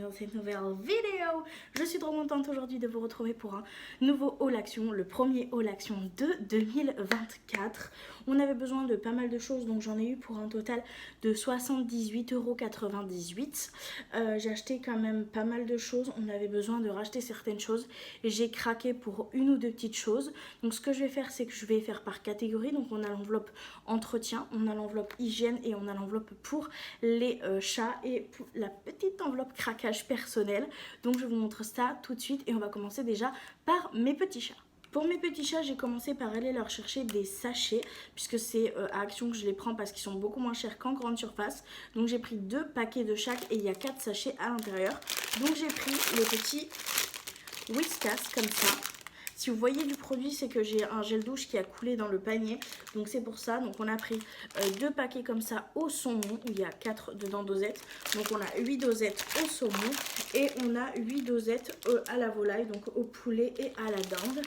dans cette nouvelle vidéo. Je suis trop contente aujourd'hui de vous retrouver pour un nouveau haul action, le premier haul action de 2024. On avait besoin de pas mal de choses, donc j'en ai eu pour un total de 78,98 €. J'ai acheté quand même pas mal de choses, on avait besoin de racheter certaines choses et j'ai craqué pour une ou deux petites choses. Donc ce que je vais faire, c'est que je vais faire par catégorie. Donc on a l'enveloppe entretien, on a l'enveloppe hygiène et on a l'enveloppe pour les chats et pour la petite enveloppe craquage personnel. Donc je vous montre ça tout de suite et on va commencer déjà par mes petits chats. Pour mes petits chats, j'ai commencé par aller leur chercher des sachets puisque c'est à Action que je les prends parce qu'ils sont beaucoup moins chers qu'en grande surface. Donc j'ai pris 2 paquets de chaque et il y a 4 sachets à l'intérieur. Donc j'ai pris les petits Whiskas comme ça. Si vous voyez du produit, c'est que j'ai un gel douche qui a coulé dans le panier. Donc c'est pour ça. Donc on a pris 2 paquets comme ça au saumon. Où il y a 4 dedans dosettes. Donc on a 8 dosettes au saumon. Et on a 8 dosettes à la volaille. Donc au poulet et à la dinde.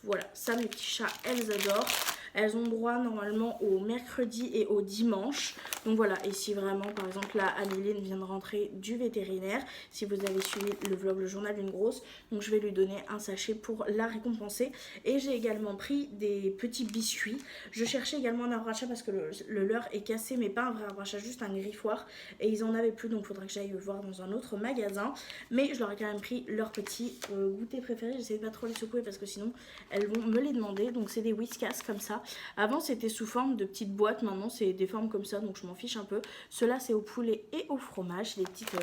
Voilà, ça mes petits chats, elles adorent. Elles ont droit normalement au mercredi et au dimanche. Donc voilà, et si vraiment, par exemple, là, Améline vient de rentrer du vétérinaire, si vous avez suivi le vlog, le journal d'une grosse, donc je vais lui donner un sachet pour la récompenser. Et j'ai également pris des petits biscuits. Je cherchais également un arbre à chat parce que le leur est cassé, mais pas un vrai arbre à chat, juste un griffoir. Et ils en avaient plus, donc il faudra que j'aille voir dans un autre magasin. Mais je leur ai quand même pris leur petit goûter préféré. J'essaie de pas trop les secouer parce que sinon, elles vont me les demander. Donc c'est des Whiskas comme ça. Avant c'était sous forme de petites boîtes, maintenant c'est des formes comme ça, donc je m'en fiche un peu. Cela c'est au poulet et au fromage, les petites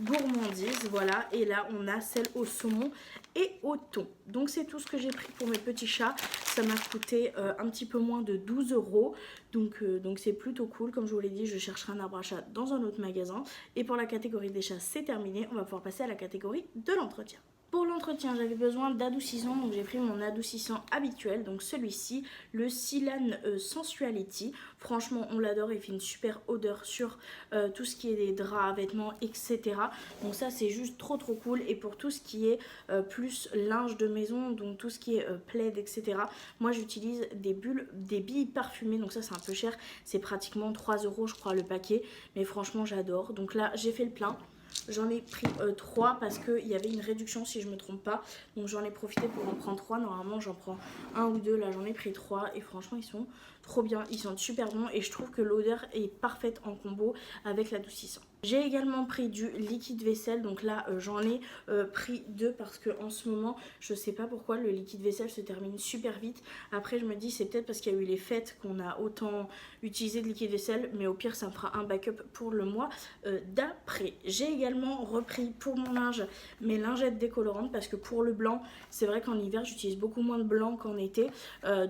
gourmandises, voilà. Et là on a celle au saumon et au thon. Donc c'est tout ce que j'ai pris pour mes petits chats. Ça m'a coûté un petit peu moins de 12 €. Donc c'est plutôt cool. Comme je vous l'ai dit, je chercherai un arbre à chat dans un autre magasin. Et pour la catégorie des chats c'est terminé. On va pouvoir passer à la catégorie de l'entretien. Pour l'entretien, j'avais besoin d'adoucissant, donc j'ai pris mon adoucissant habituel, donc celui-ci, le Silan Sensuality. Franchement, on l'adore, il fait une super odeur sur tout ce qui est des draps, vêtements, etc. Donc ça, c'est juste trop cool. Et pour tout ce qui est plus linge de maison, donc tout ce qui est plaid, etc. Moi, j'utilise des billes parfumées, donc ça, c'est un peu cher. C'est pratiquement 3 € je crois le paquet, mais franchement, j'adore. Donc là, j'ai fait le plein. J'en ai pris 3 parce qu'il y avait une réduction si je me trompe pas. Donc j'en ai profité pour en prendre 3. Normalement j'en prends 1 ou 2. Là j'en ai pris 3. Et franchement ils sont trop bien. Ils sont super bons. Et je trouve que l'odeur est parfaite en combo avec l'adoucissant. J'ai également pris du liquide vaisselle. Donc là j'en ai pris 2 parce que en ce moment je sais pas pourquoi le liquide vaisselle se termine super vite. Après je me dis c'est peut-être parce qu'il y a eu les fêtes qu'on a autant utilisé de liquide vaisselle. Mais au pire ça me fera un backup pour le mois d'après. J'ai également repris pour mon linge mes lingettes décolorantes parce que pour le blanc c'est vrai qu'en hiver j'utilise beaucoup moins de blanc qu'en été,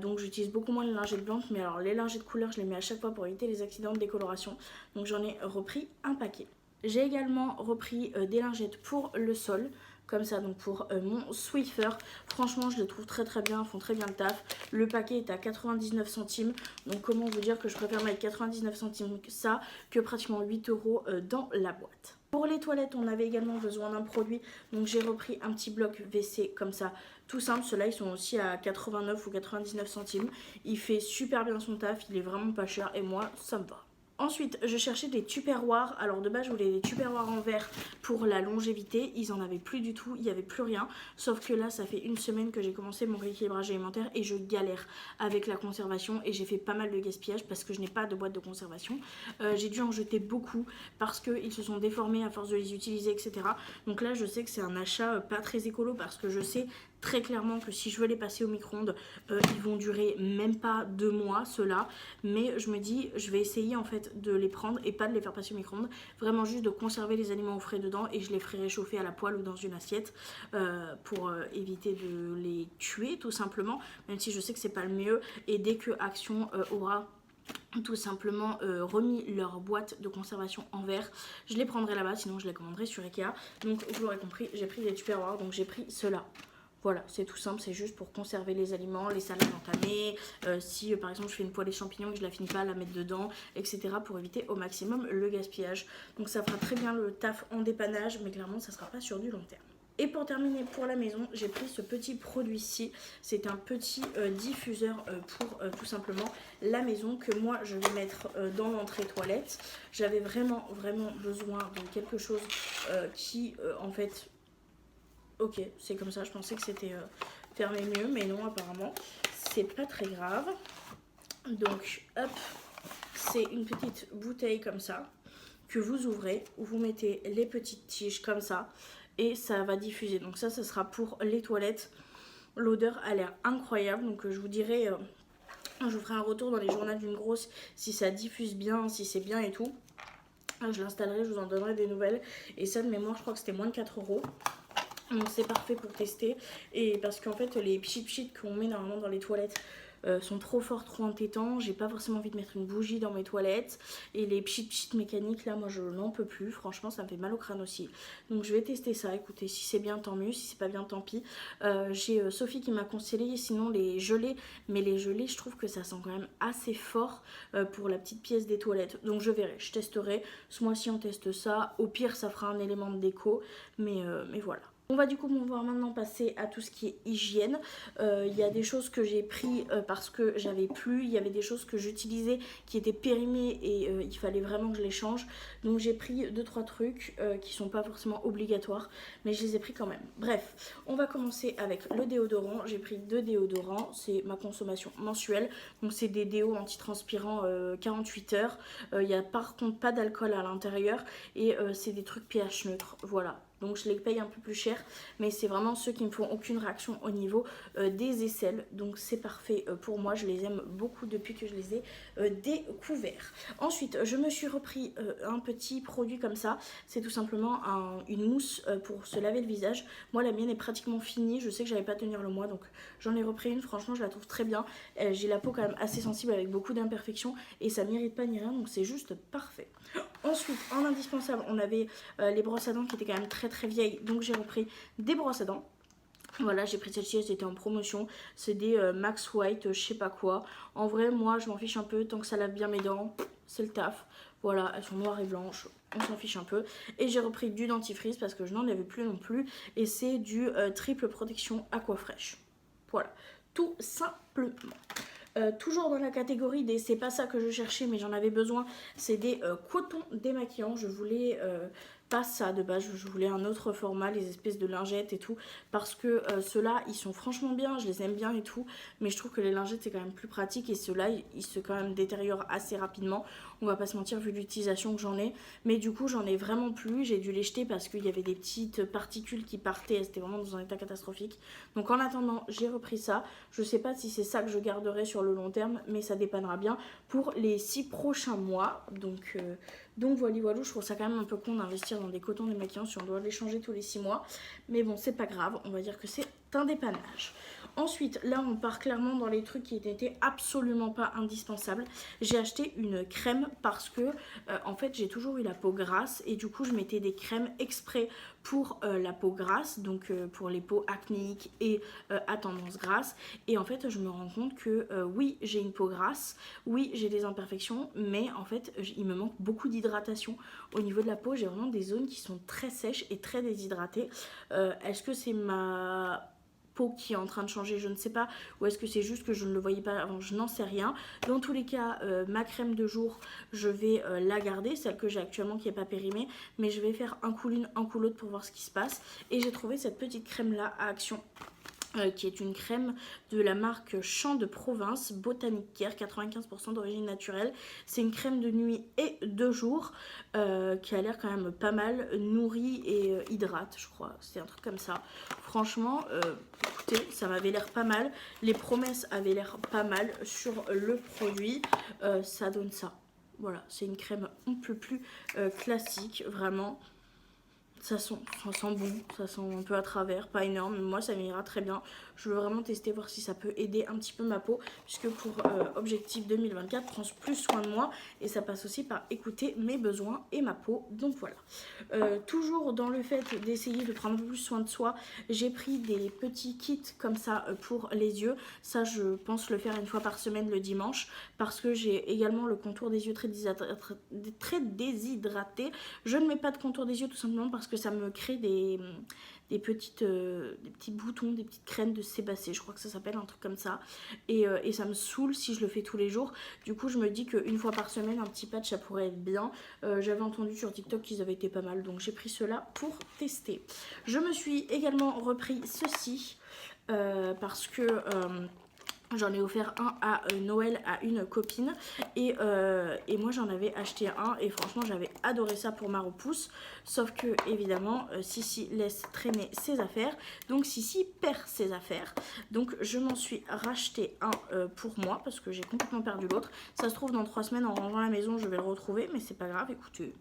donc j'utilise beaucoup moins de lingettes blanches. Mais alors les lingettes couleur je les mets à chaque fois pour éviter les accidents de décoloration, donc j'en ai repris un paquet. J'ai également repris des lingettes pour le sol comme ça, donc pour mon Swiffer. Franchement je les trouve très bien, font très bien le taf. Le paquet est à 99 centimes, donc comment vous dire que je préfère mettre 99 centimes ça que pratiquement 8 € dans la boîte. Pour les toilettes, on avait également besoin d'un produit, donc j'ai repris un petit bloc WC comme ça, tout simple. Ceux-là, ils sont aussi à 89 ou 99 centimes. Il fait super bien son taf, il est vraiment pas cher et moi, ça me va. Ensuite, je cherchais des tupperwares. Alors de base, je voulais des tupperwares en verre pour la longévité. Ils en avaient plus du tout, il n'y avait plus rien. Sauf que là, ça fait une semaine que j'ai commencé mon rééquilibrage alimentaire et je galère avec la conservation. Et j'ai fait pas mal de gaspillage parce que je n'ai pas de boîte de conservation. J'ai dû en jeter beaucoup parce qu'ils se sont déformés à force de les utiliser, etc. Donc là, je sais que c'est un achat pas très écolo parce que je sais très clairement que si je veux les passer au micro-ondes, ils vont durer même pas 2 mois ceux-là. Mais je me dis, je vais essayer en fait de les prendre et pas de les faire passer au micro-ondes, vraiment juste de conserver les aliments au frais dedans et je les ferai réchauffer à la poêle ou dans une assiette pour éviter de les tuer tout simplement, même si je sais que c'est pas le mieux. Et dès que Action aura tout simplement remis leur boîte de conservation en verre, je les prendrai là-bas, sinon je les commanderai sur Ikea. Donc vous l'aurez compris, j'ai pris des tupperwares, donc j'ai pris ceux-là. Voilà, c'est tout simple, c'est juste pour conserver les aliments, les salades entamées, si par exemple je fais une poêlée champignons et que je la finis pas, la mettre dedans, etc. pour éviter au maximum le gaspillage. Donc ça fera très bien le taf en dépannage, mais clairement ça sera pas sur du long terme. Et pour terminer pour la maison, j'ai pris ce petit produit-ci. C'est un petit diffuseur pour tout simplement la maison que moi je vais mettre dans l'entrée toilette. J'avais vraiment besoin de quelque chose qui en fait... Ok, c'est comme ça, je pensais que c'était fermé mieux, mais non apparemment. C'est pas très grave. Donc hop, c'est une petite bouteille comme ça que vous ouvrez, où vous mettez les petites tiges comme ça et ça va diffuser. Donc ça sera pour les toilettes. L'odeur a l'air incroyable, donc je vous dirai, je vous ferai un retour dans les journaux d'une grosse si ça diffuse bien, si c'est bien et tout. Je l'installerai, je vous en donnerai des nouvelles. Et ça de mémoire, je crois que c'était moins de 4 €. Donc c'est parfait pour tester. Et parce qu'en fait les pchit qu'on met normalement dans les toilettes sont trop forts, trop entêtants. J'ai pas forcément envie de mettre une bougie dans mes toilettes. Et les pchit mécaniques là, moi je n'en peux plus. Franchement ça me fait mal au crâne aussi. Donc je vais tester ça. Écoutez, si c'est bien tant mieux, si c'est pas bien tant pis. J'ai Sophie qui m'a conseillé sinon les gelées. Mais les gelées je trouve que ça sent quand même assez fort pour la petite pièce des toilettes. Donc je verrai, je testerai. Ce mois-ci on teste ça. Au pire ça fera un élément de déco. Mais voilà. On va du coup pouvoir maintenant passer à tout ce qui est hygiène. Il y a des choses que j'ai pris parce que j'avais plus. Il y avait des choses que j'utilisais qui étaient périmées et il fallait vraiment que je les change. Donc j'ai pris 2-3 trucs qui sont pas forcément obligatoires, mais je les ai pris quand même. Bref, on va commencer avec le déodorant. J'ai pris 2 déodorants, c'est ma consommation mensuelle. Donc c'est des déos antitranspirants 48 heures. Il n'y a par contre pas d'alcool à l'intérieur et c'est des trucs pH neutre. Voilà. Donc je les paye un peu plus cher, mais c'est vraiment ceux qui ne font aucune réaction au niveau des aisselles. Donc c'est parfait pour moi, je les aime beaucoup depuis que je les ai découverts. Ensuite, je me suis repris un petit produit comme ça. C'est tout simplement une mousse pour se laver le visage. Moi la mienne est pratiquement finie, je sais que j'allais pas tenir le mois, donc j'en ai repris une. Franchement je la trouve très bien. J'ai la peau quand même assez sensible avec beaucoup d'imperfections et ça m'irrite pas ni rien, donc c'est juste parfait. Ensuite, en indispensable, on avait les brosses à dents qui étaient quand même très vieilles, donc j'ai repris des brosses à dents. Voilà, j'ai pris celle-ci, elles étaient en promotion. C'est des Max White, je sais pas quoi. En vrai, moi, je m'en fiche un peu. Tant que ça lave bien mes dents, c'est le taf. Voilà, elles sont noires et blanches. On s'en fiche un peu. Et j'ai repris du dentifrice parce que je n'en avais plus non plus. Et c'est du triple protection Aquafresh. Voilà, tout simplement. Toujours dans la catégorie des c'est pas ça que je cherchais mais j'en avais besoin, c'est des cotons démaquillants. Je voulais pas ça de base, je voulais un autre format, les espèces de lingettes et tout, parce que ceux-là ils sont franchement bien, je les aime bien et tout, mais je trouve que les lingettes c'est quand même plus pratique et ceux-là ils se quand même détériorent assez rapidement, on va pas se mentir vu l'utilisation que j'en ai, mais du coup j'en ai vraiment plus, j'ai dû les jeter parce qu'il y avait des petites particules qui partaient, c'était vraiment dans un état catastrophique. Donc en attendant j'ai repris ça, je sais pas si c'est ça que je garderai sur le long terme, mais ça dépannera bien pour les 6 prochains mois. Donc voilà, je trouve ça quand même un peu con d'investir dans des cotons démaquillants si on doit les changer tous les 6 mois. Mais bon, c'est pas grave, on va dire que c'est un dépannage. Ensuite, là on part clairement dans les trucs qui n'étaient absolument pas indispensables. J'ai acheté une crème parce que en fait j'ai toujours eu la peau grasse et du coup je mettais des crèmes exprès pour la peau grasse, donc pour les peaux acnéiques et à tendance grasse. Et en fait je me rends compte que oui j'ai une peau grasse, oui j'ai des imperfections, mais en fait il me manque beaucoup d'hydratation au niveau de la peau. J'ai vraiment des zones qui sont très sèches et très déshydratées. Est-ce que c'est ma peau qui est en train de changer, je ne sais pas, ou est-ce que c'est juste que je ne le voyais pas avant, je n'en sais rien. Dans tous les cas, ma crème de jour, je vais la garder, celle que j'ai actuellement qui n'est pas périmée, mais je vais faire un coup l'une, un coup l'autre pour voir ce qui se passe. Et j'ai trouvé cette petite crème là à Action. Qui est une crème de la marque Champ de Province Botanic Care, 95% d'origine naturelle. C'est une crème de nuit et de jour qui a l'air quand même pas mal, nourrie et hydrate, je crois. C'est un truc comme ça. Franchement, écoutez, ça m'avait l'air pas mal. Les promesses avaient l'air pas mal sur le produit. Ça donne ça. Voilà, c'est une crème un peu plus classique, vraiment. Ça sent bon, ça sent un peu à travers, pas énorme, mais moi ça m'ira très bien. Je veux vraiment tester, voir si ça peut aider un petit peu ma peau, puisque pour Objectif 2024, prends plus soin de moi et ça passe aussi par écouter mes besoins et ma peau. Donc voilà. Toujours dans le fait d'essayer de prendre plus soin de soi, j'ai pris des petits kits comme ça pour les yeux. Ça je pense le faire une fois par semaine le dimanche, parce que j'ai également le contour des yeux très déshydraté. Je ne mets pas de contour des yeux tout simplement parce parce que ça me crée des petits boutons, des petites graines de sébacées, je crois que ça s'appelle, un truc comme ça. Et ça me saoule si je le fais tous les jours. Du coup, je me dis qu'une fois par semaine, un petit patch, ça pourrait être bien. J'avais entendu sur TikTok qu'ils avaient été pas mal, donc j'ai pris cela pour tester. Je me suis également repris ceci parce que... j'en ai offert un à Noël à une copine et moi j'en avais acheté un et franchement j'avais adoré ça pour ma repousse, sauf que évidemment Sissi laisse traîner ses affaires, donc Sissi perd ses affaires, donc je m'en suis racheté un pour moi parce que j'ai complètement perdu l'autre. Ça se trouve dans 3 semaines en rangeant la maison je vais le retrouver, mais c'est pas grave, écoutez,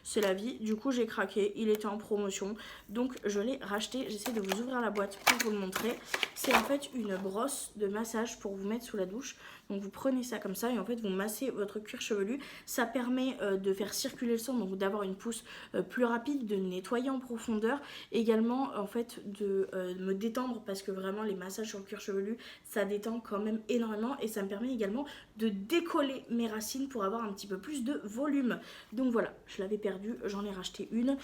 c'est la vie. Du coup j'ai craqué, il était en promotion donc je l'ai racheté. J'essaie de vous ouvrir la boîte pour vous le montrer. C'est en fait une brosse de massage pour vous mettre sous la douche. Donc vous prenez ça comme ça et en fait vous massez votre cuir chevelu. Ça permet de faire circuler le sang, donc d'avoir une pousse plus rapide, de nettoyer en profondeur. Également en fait de me détendre parce que vraiment les massages sur le cuir chevelu ça détend quand même énormément et ça me permet également de décoller mes racines pour avoir un petit peu plus de volume. Donc voilà, je l'avais perdue, j'en ai racheté une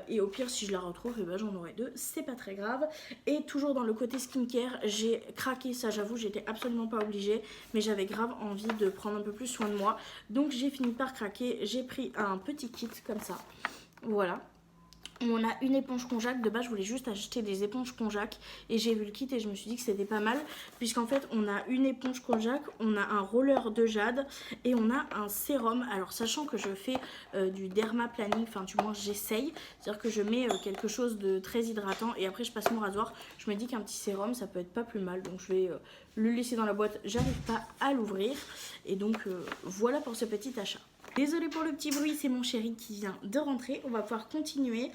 et au pire si je la retrouve eh ben, j'en aurai deux, c'est pas très grave. Et toujours dans le côté skincare, j'ai craqué, ça j'avoue j'étais absolument pas obligée, mais j'avais grave envie de prendre un peu plus soin de moi, donc j'ai fini par craquer. J'ai pris un petit kit comme ça, voilà. On a une éponge konjac, de base je voulais juste acheter des éponges konjac et j'ai vu le kit et je me suis dit que c'était pas mal puisqu'en fait on a une éponge konjac, on a un roller de jade et on a un sérum. Alors sachant que je fais du dermaplaning, enfin du moins j'essaye, c'est-à-dire que je mets quelque chose de très hydratant et après je passe mon rasoir, je me dis qu'un petit sérum ça peut être pas plus mal, donc je vais le laisser dans la boîte, j'arrive pas à l'ouvrir et donc voilà pour ce petit achat. Désolée pour le petit bruit, c'est mon chéri qui vient de rentrer. On va pouvoir continuer.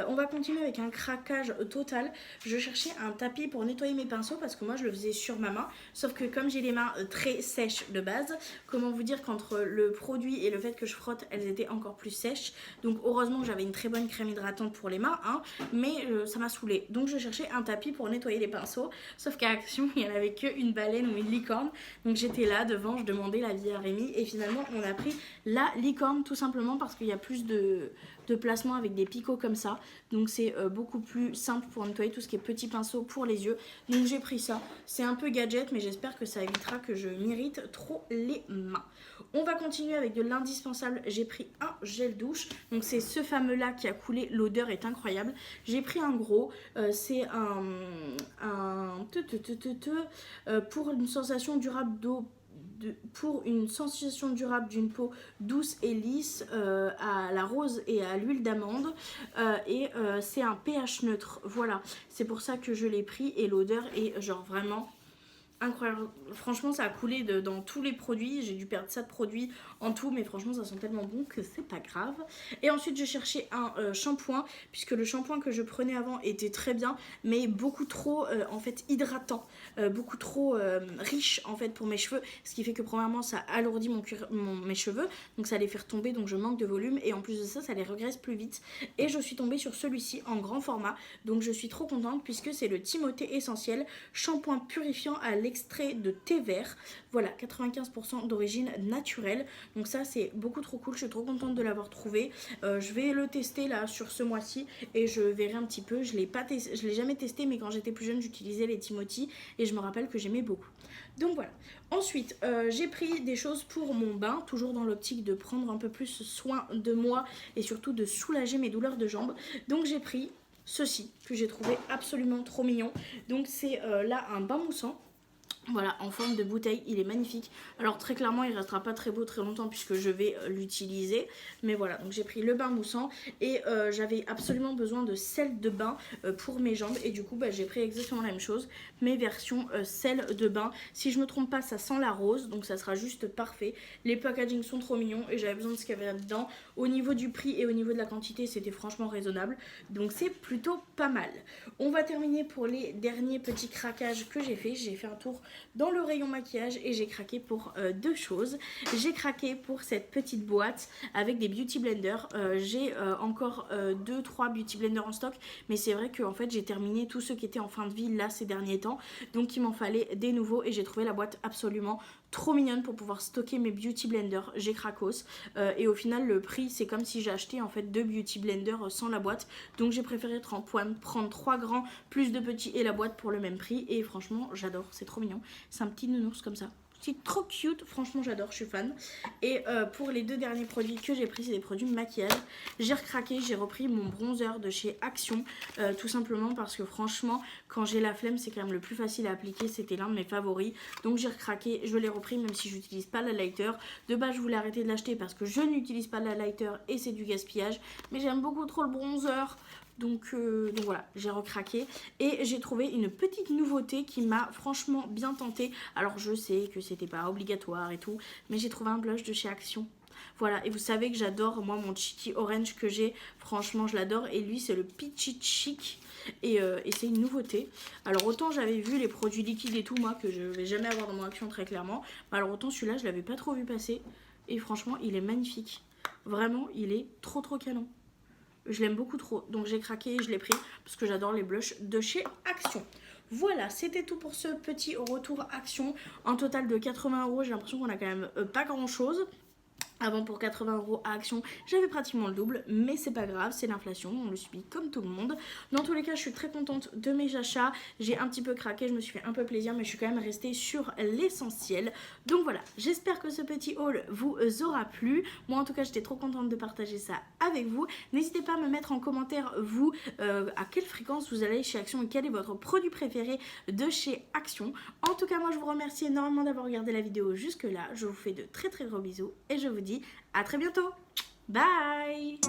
On va continuer avec un craquage total. Je cherchais un tapis pour nettoyer mes pinceaux parce que moi je le faisais sur ma main. Sauf que comme j'ai les mains très sèches de base, comment vous dire qu'entre le produit et le fait que je frotte, elles étaient encore plus sèches. Donc heureusement que j'avais une très bonne crème hydratante pour les mains, hein, mais ça m'a saoulée. Donc je cherchais un tapis pour nettoyer les pinceaux. Sauf qu'à Action, il n'y en avait qu'une baleine ou une licorne. Donc j'étais là devant, je demandais l'avis à Rémi et finalement on a pris la licorne tout simplement parce qu'il y a plus de placement avec des picots comme ça, donc c'est beaucoup plus simple pour nettoyer tout ce qui est petits pinceaux pour les yeux. Donc j'ai pris ça, c'est un peu gadget mais j'espère que ça évitera que je m'irrite trop les mains. On va continuer avec de l'indispensable. J'ai pris un gel douche, donc c'est ce fameux là qui a coulé, l'odeur est incroyable. J'ai pris un gros, c'est pour une sensation durable d'eau, pour une sensation durable d'une peau douce et lisse à la rose et à l'huile d'amande c'est un pH neutre, voilà, c'est pour ça que je l'ai pris et l'odeur est genre vraiment incroyable. Franchement ça a coulé dans tous les produits, j'ai dû perdre ça de produits en tout, mais franchement ça sent tellement bon que c'est pas grave. Et ensuite je cherchais un shampoing puisque le shampoing que je prenais avant était très bien mais beaucoup trop en fait hydratant, beaucoup trop riche en fait pour mes cheveux, ce qui fait que premièrement ça alourdit mes cheveux, donc ça les fait retomber, donc je manque de volume et en plus de ça ça les regraisse plus vite. Et je suis tombée sur celui-ci en grand format, donc je suis trop contente puisque c'est le Timothée Essentiel shampoing purifiant à l'extrait de thé vert, voilà, 95% d'origine naturelle, donc ça c'est beaucoup trop cool, je suis trop contente de l'avoir trouvé. Je vais le tester là sur ce mois-ci et je verrai un petit peu. Je l'ai jamais testé mais quand j'étais plus jeune j'utilisais les Timothy et je me rappelle que j'aimais beaucoup. Donc voilà. Ensuite j'ai pris des choses pour mon bain, toujours dans l'optique de prendre un peu plus soin de moi et surtout de soulager mes douleurs de jambes. Donc j'ai pris ceci que j'ai trouvé absolument trop mignon. Donc c'est là un bain moussant. Voilà, en forme de bouteille, il est magnifique. Alors très clairement il restera pas très beau très longtemps puisque je vais l'utiliser, mais voilà, donc j'ai pris le bain moussant et j'avais absolument besoin de sel de bain pour mes jambes et du coup j'ai pris exactement la même chose, mes versions sel de bain. Si je me trompe pas ça sent la rose, donc ça sera juste parfait. Les packaging sont trop mignons et j'avais besoin de ce qu'il y avait là-dedans. Au niveau du prix et au niveau de la quantité c'était franchement raisonnable, donc c'est plutôt pas mal. On va terminer pour les derniers petits craquages que j'ai fait. J'ai fait un tour dans le rayon maquillage et j'ai craqué pour deux choses. J'ai craqué pour cette petite boîte avec des beauty blenders. J'ai encore 2-3 beauty blenders en stock, mais c'est vrai que en fait j'ai terminé tous ceux qui étaient en fin de vie là ces derniers temps, donc il m'en fallait des nouveaux et j'ai trouvé la boîte absolument trop mignonne pour pouvoir stocker mes beauty blenders. J'ai cracos et au final le prix c'est comme si j'achetais en fait 2 beauty blenders sans la boîte. Donc j'ai préféré prendre 3 grands plus de petits et la boîte pour le même prix. Et franchement j'adore, c'est trop mignon. C'est un petit nounours comme ça. C'est trop cute, franchement j'adore, je suis fan. Et pour les 2 derniers produits que j'ai pris, c'est des produits maquillage. J'ai recraqué, j'ai repris mon bronzer de chez Action, tout simplement parce que franchement, quand j'ai la flemme, c'est quand même le plus facile à appliquer. C'était l'un de mes favoris, donc j'ai recraqué, je l'ai repris même si je n'utilise pas la lighter. De base, je voulais arrêter de l'acheter parce que je n'utilise pas la lighter et c'est du gaspillage. Mais j'aime beaucoup trop le bronzer. Donc voilà, j'ai recraqué et j'ai trouvé une petite nouveauté qui m'a franchement bien tentée. Alors je sais que c'était pas obligatoire et tout, mais j'ai trouvé un blush de chez Action. Voilà, et vous savez que j'adore, moi mon Cheeky Orange que j'ai, franchement je l'adore. Et lui c'est le Peachy Chic et c'est une nouveauté. Alors autant j'avais vu les produits liquides et tout, moi que je vais jamais avoir dans mon Action très clairement. Alors autant celui-là je l'avais pas trop vu passer et franchement il est magnifique. Vraiment il est trop canon. Je l'aime beaucoup trop, donc j'ai craqué et je l'ai pris parce que j'adore les blushs de chez Action. Voilà, c'était tout pour ce petit retour Action. En total de 80 €, j'ai l'impression qu'on a quand même pas grand chose. Avant pour 80 € à Action, j'avais pratiquement le double, mais c'est pas grave, c'est l'inflation, on le subit comme tout le monde. Dans tous les cas, je suis très contente de mes achats. J'ai un petit peu craqué, je me suis fait un peu plaisir, mais je suis quand même restée sur l'essentiel. Donc voilà, j'espère que ce petit haul vous aura plu. Moi en tout cas, j'étais trop contente de partager ça avec vous. N'hésitez pas à me mettre en commentaire, vous, à quelle fréquence vous allez chez Action et quel est votre produit préféré de chez Action. En tout cas, moi je vous remercie énormément d'avoir regardé la vidéo jusque là. Je vous fais de très gros bisous et je vous dis à très bientôt. Bye.